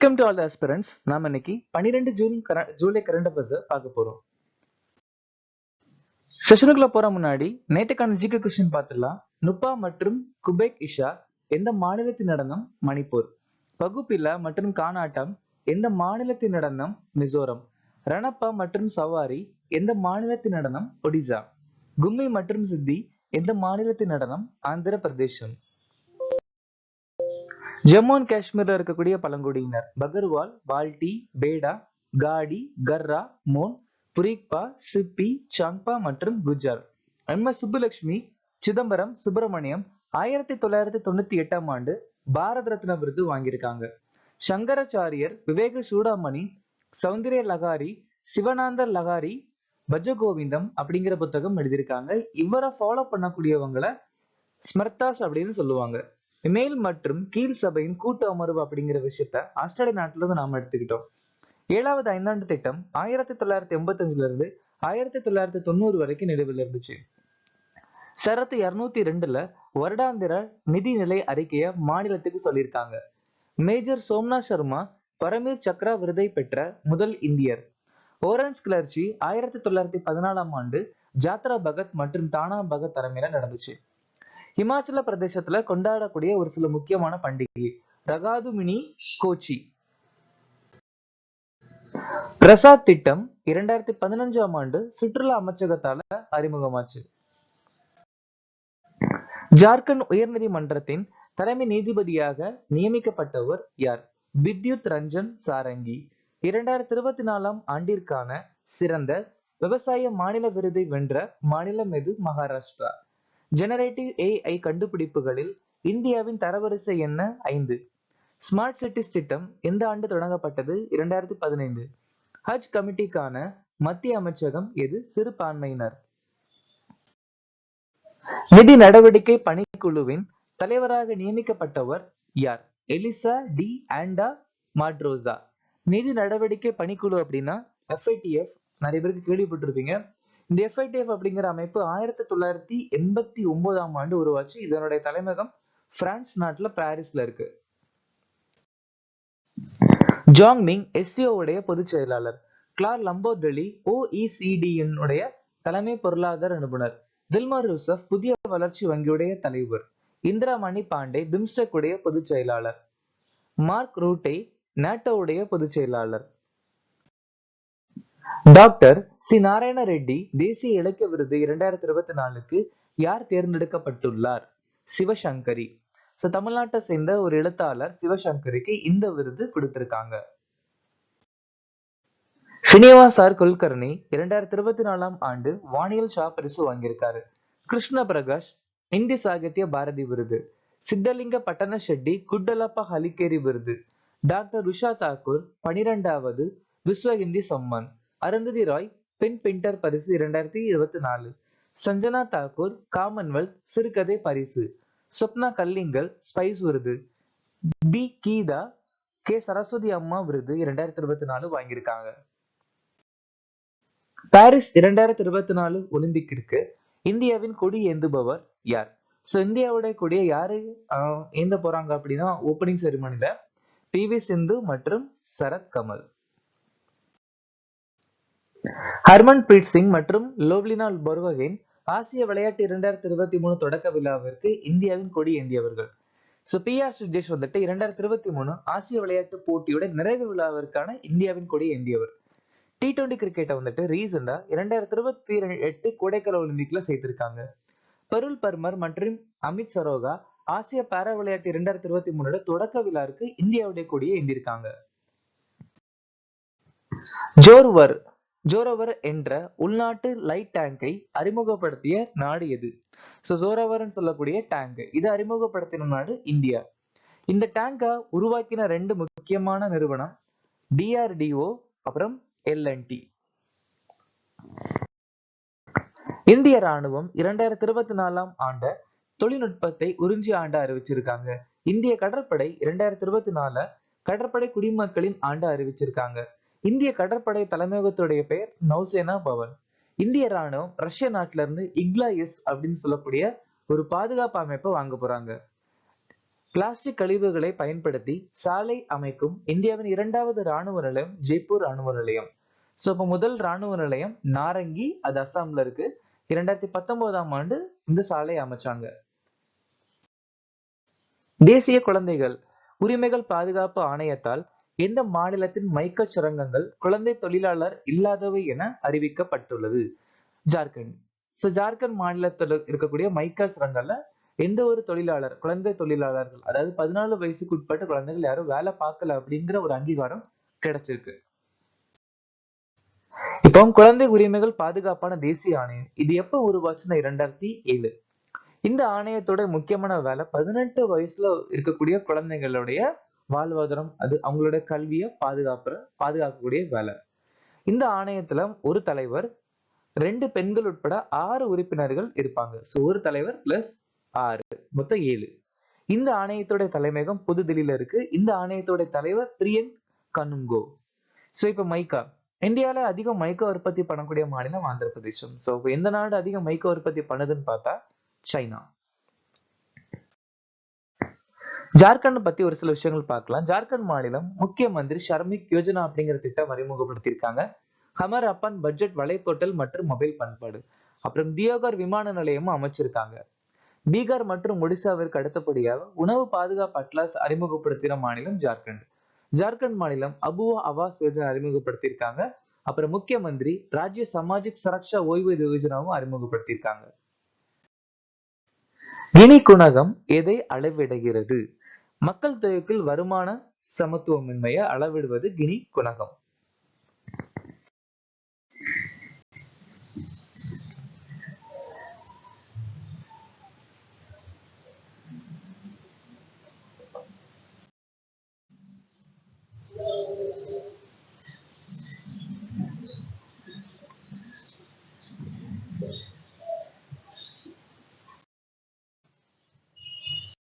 Welcome to all the aspirants. நாம இன்னைக்கு 12 July current affairs பார்க்க போறோம். செஷனுக்குள்ள போற முன்னாடி நேற்றுக்கான ஜிகே கொஸ்டின் பார்த்துடலாம். நுப்பா மற்றும் குபேக் இஷா எந்த மாநிலத்தின் நடனம்? மணிப்பூர். பகுப்பில்லா மற்றும் கானாட்டம் எந்த மாநிலத்தின் நடனம்? மிசோரம். ரணப்பா மற்றும் சவாரி எந்த மாநிலத்தின் நடனம்? ஒடிசா. கும்மி மற்றும் சித்தி எந்த மாநிலத்தின் நடனம்? ஆந்திர பிரதேசம். ஜம்மு அண்ட் காஷ்மீர்ல இருக்கக்கூடிய பழங்குடியினர் பகர்வால், பால்டி, பேடா, காடி, கர்ரா, மோன், புரீக்பா, சிப்பி, சாங்பா மற்றும் குஜார். சுப்புலட்சுமி சிதம்பரம் சுப்பிரமணியம் 1998ஆம் ஆண்டு பாரத ரத்னா விருது வாங்கியிருக்காங்க. சங்கராச்சாரியர், விவேக சூடாமணி, சௌந்தர்ய லகாரி, சிவனாந்தர் லகாரி, பஜகோவிந்தம் அப்படிங்கிற புத்தகம் எழுதியிருக்காங்க. இவரை ஃபாலோ பண்ணக்கூடியவங்களை ஸ்மர்தாஸ் அப்படின்னு சொல்லுவாங்க. மேல் மற்றும் கீழ் சபையின் கூட்டு அமர்வு அப்படிங்கிற விஷயத்த ஆஸ்திரேலிய நாட்டில இருந்து நாம எடுத்துக்கிட்டோம். 7வது ஐந்தாண்டு திட்டம் 1985ல இருந்து 1990 வரைக்கும் நிலுவையில் இருந்துச்சு. சரத்து 202ல வருடாந்திர நிதிநிலை அறிக்கைய மாநிலத்துக்கு சொல்லியிருக்காங்க. மேஜர் சோம்நாத் சர்மா பரமீர் சக்ரா விருதை பெற்ற முதல் இந்தியர். ஓரன்ஸ் கிளர்ச்சி 1914ஆம் ஆண்டு ஜாத்ரா பகத் மற்றும் தானா பகத் தலைமையில நடந்துச்சு. இமாச்சல பிரதேசத்துல கொண்டாடக்கூடிய ஒரு சில முக்கியமான பண்டிகை ரகாது மினி கோச்சி. பிரசாத் திட்டம் 2015ஆம் ஆண்டு சுற்றுலா அமைச்சகத்தால அறிமுகமாச்சு. ஜார்க்கண்ட் உயர்நீதிமன்றத்தின் தலைமை நீதிபதியாக நியமிக்கப்பட்டவர் யார்? வித்யுத் ரஞ்சன் சாரங்கி. 2024ஆம் ஆண்டிற்கான சிறந்த விவசாய மாநில விருதை வென்ற மாநிலம் எது? மகாராஷ்டிரா. ஜெனரேட்டிவ் ஏஐ கண்டுபிடிப்புகளில் இந்தியாவின் தரவரிசை என்ன? 5. ஸ்மார்ட் சிட்டிஸ் திட்டம் எந்த ஆண்டு தொடங்கப்பட்டது? 2015. ஹஜ் கமிட்டிக்கான மத்திய அமைச்சகம் எது? சிறுபான்மையினர். நிதி நடவடிக்கை பணிக்குழுவின் தலைவராக நியமிக்கப்பட்டவர் யார்? எலிசா டி ஆண்டா மாட்ரோசா. நிதி நடவடிக்கை பணிக்குழு அப்படின்னா FATF, நிறைய பேருக்கு கேள்விப்பட்டிருப்பீங்க. இந்த FATF அப்படிங்கிற அமைப்பு 1989ஆம் ஆண்டு உருவாச்சு. இதனுடைய தலைமையகம் பிரான்ஸ் நாட்டுல பாரிஸ்ல இருக்கு. ஜாங்மிங் SCO உடைய பொதுச் செயலாளர். கிளார் லம்போர்டெலி OECD தலைமை பொருளாதார நிபுணர். தில்மார் யூசப் புதிய வளர்ச்சி வங்கியுடைய தலைவர். இந்திரா மணி பாண்டே பிம்ஸ்டெக் உடைய பொதுச் செயலாளர். மார்க் ரூட்டே நாட்டோ உடைய பொதுச் செயலாளர். டாக்டர் சி நாராயண ரெட்டி தேசிய இலக்கிய விருது 2024க்கு யார் தேர்ந்தெடுக்கப்பட்டுள்ளார்? சிவசங்கரி. தமிழ்நாட்டை சேர்ந்த ஒரு எழுத்தாளர் சிவசங்கரிக்கு இந்த விருது கொடுத்திருக்காங்க. ஸ்ரீனிவாஸ் ஆர் குல்கர்னி 2024ஆம் ஆண்டு வானியல் ஷா பரிசு வாங்கியிருக்காரு. கிருஷ்ண பிரகாஷ் இந்தி சாகித்ய பாரதி விருது. சித்தலிங்க பட்டண ஷெட்டி குட்டலப்பா ஹலிகேரி விருது. டாக்டர் உஷா தாக்கூர் 12வது விஸ்வ ஹிந்தி சம்மான். அருந்ததி ராய் பென் பிண்டர் பரிசு 2024. சஞ்சனா தாக்கூர் காமன்வெல்த் சிறுகதை பரிசு. சொப்னா கல்லிங்கல் ஸ்பைஸ் விருது. பி கீதா கே சரஸ்வதி அம்மா விருது 2024 வாங்கியிருக்காங்க. பாரிஸ் 2024 ஒலிம்பிக்கிற்கு இந்தியாவின் கொடி ஏந்துபவர் யார்? இந்தியாவுடைய கொடியை யாரு ஏந்த போறாங்க அப்படின்னா ஓபனிங் செரிமனில PV சிந்து மற்றும் சரத் கமல். ஹர்மன் பிரீத் சிங் மற்றும் லோவ்லினா பர்வகேன் ஆசிய விளையாட்டு 2023 தொடக்க விழாவிற்கு இந்தியாவின் கொடி ஏந்தியவர்கள். PR சுஜேஷ் 2023 ஆசிய விளையாட்டு போட்டியோட நிறைவு விழாவிற்கான இந்தியாவின் கொடி ஏந்தியவர். T20 கிரிக்கெட்டை ரீசெண்டா 2028 கோடைக்கால ஒலிம்பிக்ல சேர்த்திருக்காங்க. பருள் பர்மர் மற்றும் அமித் சரோகா ஆசிய பாரா விளையாட்டு 2023 தொடக்க விழாவிற்கு இந்தியாவுடைய கொடியை ஏந்திருக்காங்க. ஜோரோவர் என்ற உள்நாட்டு லைட் டேங்கை அறிமுகப்படுத்திய நாடு எது? ஜோரோவர் சொல்லக்கூடிய டேங்க் இது அறிமுகப்படுத்தின நாடு இந்தியா. இந்த டேங்கை உருவாக்கின 2 முக்கியமான நிறுவனம் DRDO அப்புறம் L&T. இந்திய ராணுவம் 2024ஆம் ஆண்டு தொழில்நுட்பத்தை உறிஞ்சி ஆண்டு அறிவிச்சிருக்காங்க. இந்திய கடற்படை 2024 கடற்படை குடிமக்களின் ஆண்டு அறிவிச்சிருக்காங்க. இந்திய கடற்படை தலைமையகத்துடைய பெயர் நௌசேனா பவன். இந்திய ராணுவம் ரஷ்ய நாட்டில இருந்து இக்லா-S அப்படின்னு சொல்லக்கூடிய ஒரு பாதுகாப்பு அமைப்பை வாங்க போறாங்க. பிளாஸ்டிக் கழிவுகளை பயன்படுத்தி சாலை அமைக்கும் இந்தியாவின் 2வது ராணுவ நிலையம் ஜெய்ப்பூர் ராணுவ நிலையம். சோ இப்ப முதல் ராணுவ நிலையம் நாரங்கி, அது அஸ்ஸாம்ல இருக்கு. 2019ஆம் ஆண்டு இந்த சாலை அமைச்சாங்க. தேசிய குழந்தைகள் உரிமைகள் பாதுகாப்பு ஆணையத்தால் எந்த மாநிலத்தின் மைக்க சுரங்கங்கள் குழந்தை தொழிலாளர் இல்லாதவை என அறிவிக்கப்பட்டுள்ளது? ஜார்க்கண்ட். சோ ஜார்க்கண்ட் மாநிலத்தில் இருக்கக்கூடிய மைக்கா சுரங்கங்கள்ல எந்த ஒரு தொழிலாளர், குழந்தை தொழிலாளர்கள், அதாவது 14 வயசுக்கு உட்பட்ட குழந்தைகள் யாரும் வேலை பார்க்கல அப்படிங்கிற ஒரு அங்கீகாரம் கிடைச்சிருக்கு. இப்போ குழந்தை உரிமைகள் பாதுகாப்பான தேசிய ஆணையம் இது எப்ப உருவாச்சுன்னா 2007. இந்த ஆணையத்தோட முக்கியமான வேலை 18 வயசுல இருக்கக்கூடிய குழந்தைகளுடைய வாழ்வாதாரம், அது அவங்களுடைய கல்வியை பாதுகாக்கக்கூடிய வேலை. இந்த ஆணையத்துல ஒரு தலைவர், 2 பெண்கள் உட்பட 6 உறுப்பினர்கள் இருப்பாங்க. சோ ஒரு தலைவர் பிளஸ் 6, மொத்தம் 7. இந்த ஆணையத்தோட தலைமையகம் புதுதில்லியில இருக்கு. இந்த ஆணையத்தோட தலைவர் பிரியங்க் கனுங்கோ. சோ இப்ப மைக்கா, இந்தியால அதிகம் மைக்கா உற்பத்தி பண்ணக்கூடிய மாநிலம் ஆந்திர பிரதேசம். சோ எந்த நாடு அதிகம் மைக்கா உற்பத்தி பண்ணுதுன்னு பார்த்தா சைனா. ஜார்க்கண்ட் பத்தி ஒரு சில விஷயங்கள் பார்க்கலாம். ஜார்க்கண்ட் மாநிலம் முக்கிய மந்திரி ஷர்மிக் யோஜனா அப்படிங்கிற திட்டம் அறிமுகப்படுத்தியிருக்காங்க. ஹமர் அப்பன் பட்ஜெட் வலைப்போர்ட்டல் மற்றும் மொபைல் பண்பாடு, அப்புறம் தியோகர் விமான நிலையமும் அமைச்சிருக்காங்க. பீகார் மற்றும் ஒடிசாவிற்கு அடுத்தபடியாக உணவு பாதுகாப்பு அட்லாஸ் அறிமுகப்படுத்தின மாநிலம் ஜார்க்கண்ட். ஜார்க்கண்ட் மாநிலம் அபுவா ஆவாஸ் யோஜனா அறிமுகப்படுத்தியிருக்காங்க. அப்புறம் முக்கிய மந்திரி ராஜ்ய சமாஜிக் சுரக்ஷா ஓய்வூதிய யோஜனாவும் அறிமுகப்படுத்தியிருக்காங்க. கினி குணகம் எதை அளவிடுகிறது? மக்கள் தொகைக்குள் வருமான சமத்துவமின்மையை அளவிடுவது கினி குணகம்.